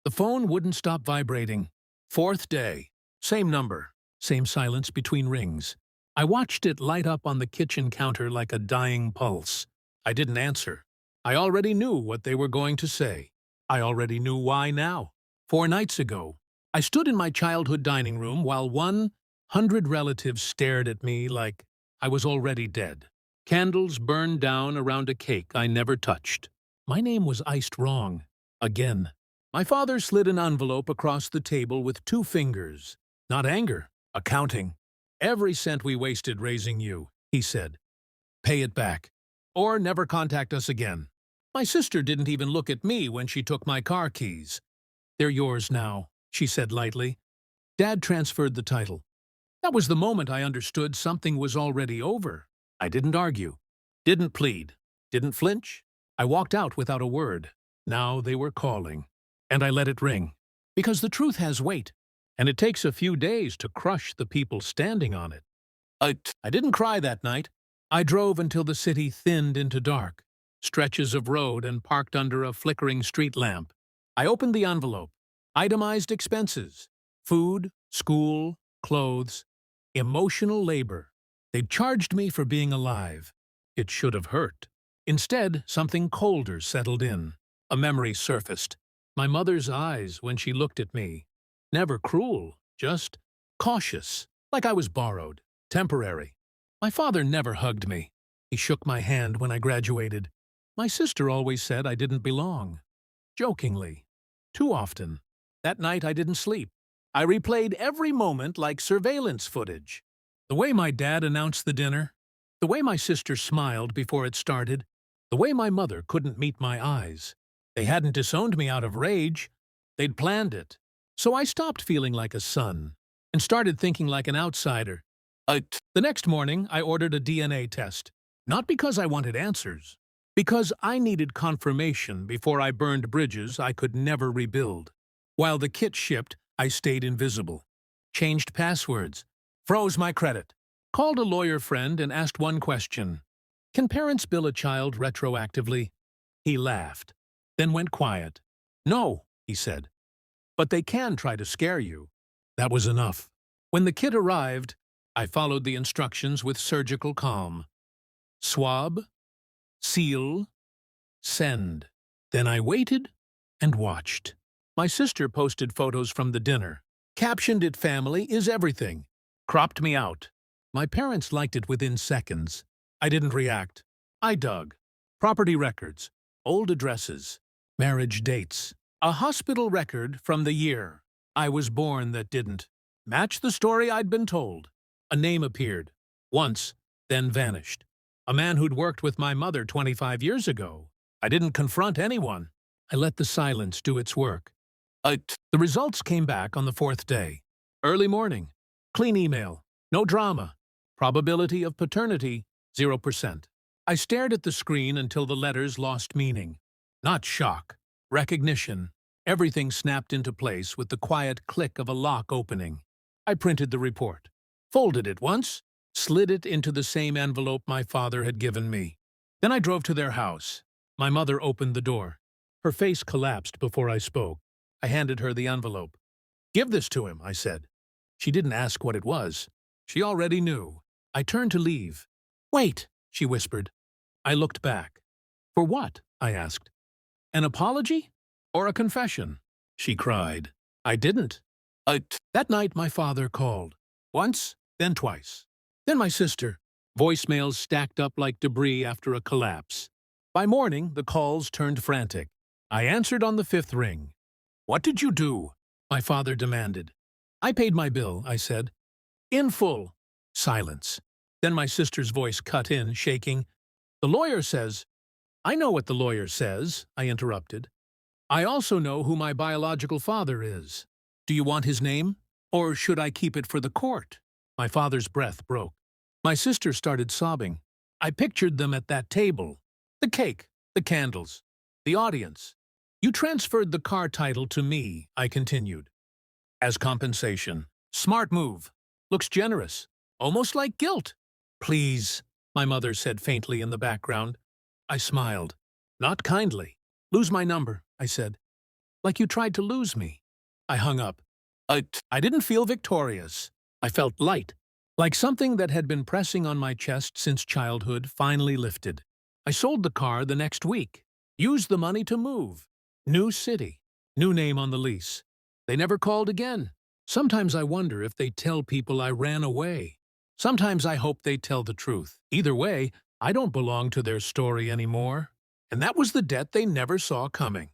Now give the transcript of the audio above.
The phone wouldn't stop vibrating. Fourth day. Same number. Same silence between rings. I watched it light up on the kitchen counter like a dying pulse. I didn't answer. I already knew what they were going to say. I already knew why now. 4 nights ago, I stood in my childhood dining room while 100 relatives stared at me like I was already dead. Candles burned down around a cake I never touched. My name was iced wrong. Again. My father slid an envelope across the table with 2 fingers. Not anger, accounting. Every cent we wasted raising you, he said. Pay it back. Or never contact us again. My sister didn't even look at me when she took my car keys. They're yours now, she said lightly. Dad transferred the title. That was the moment I understood something was already over. I didn't argue, didn't plead, didn't flinch. I walked out without a word. Now they were calling. And I let it ring. Because the truth has weight, and it takes a few days to crush the people standing on it. I didn't cry that night. I drove until the city thinned into dark, stretches of road and parked under a flickering street lamp. I opened the envelope. Itemized expenses. Food, school, clothes, emotional labor. They'd charged me for being alive. It should have hurt. Instead, something colder settled in. A memory surfaced. My mother's eyes when she looked at me. Never cruel, just cautious, like I was borrowed, temporary. My father never hugged me. He shook my hand when I graduated. My sister always said I didn't belong. Jokingly. Too often. That night I didn't sleep. I replayed every moment like surveillance footage. The way my dad announced the dinner, the way my sister smiled before it started, the way my mother couldn't meet my eyes. They hadn't disowned me out of rage. They'd planned it. So I stopped feeling like a son and started thinking like an outsider. The next morning, I ordered a DNA test. Not because I wanted answers, because I needed confirmation before I burned bridges I could never rebuild. While the kit shipped, I stayed invisible. Changed passwords. Froze my credit. Called a lawyer friend and asked one question. Can parents bill a child retroactively? He laughed, then went quiet. No, he said. But they can try to scare you. That was enough. When the kit arrived, I followed the instructions with surgical calm. Swab, seal, send. Then I waited and watched. My sister posted photos from the dinner. Captioned it "Family is everything." Cropped me out. My parents liked it within seconds. I didn't react. I dug. Property records, old addresses, marriage dates. A hospital record from the year I was born that didn't match the story I'd been told. A name appeared. Once, then vanished. A man who'd worked with my mother 25 years ago. I didn't confront anyone. I let the silence do its work. The results came back on the 4th day. Early morning. Clean email. No drama. Probability of paternity, 0%. I stared at the screen until the letters lost meaning. Not shock. Recognition. Everything snapped into place with the quiet click of a lock opening. I printed the report. Folded it once. Slid it into the same envelope my father had given me. Then I drove to their house. My mother opened the door. Her face collapsed before I spoke. I handed her the envelope. Give this to him, I said. She didn't ask what it was. She already knew. I turned to leave. Wait, she whispered. I looked back. For what? I asked. An apology? Or a confession? She cried. I didn't. That night my father called. Once, then twice. Then my sister. Voicemails stacked up like debris after a collapse. By morning, the calls turned frantic. I answered on the 5th ring. What did you do? My father demanded. I paid my bill, I said. In full. Silence. Then my sister's voice cut in, shaking. The lawyer says. I know what the lawyer says, I interrupted. I also know who my biological father is. Do you want his name? Or should I keep it for the court? My father's breath broke. My sister started sobbing. I pictured them at that table. The cake, the candles, the audience. You transferred the car title to me, I continued. As compensation. Smart move. Looks generous. Almost like guilt. Please, my mother said faintly in the background. I smiled. Not kindly. Lose my number, I said. like you tried to lose me. I hung up. I didn't feel victorious. I felt light, like something that had been pressing on my chest since childhood finally lifted. I sold the car the next week, used the money to move. New city, new name on the lease. They never called again. Sometimes I wonder if they tell people I ran away. Sometimes I hope they tell the truth. Either way, I don't belong to their story anymore. And that was the debt they never saw coming.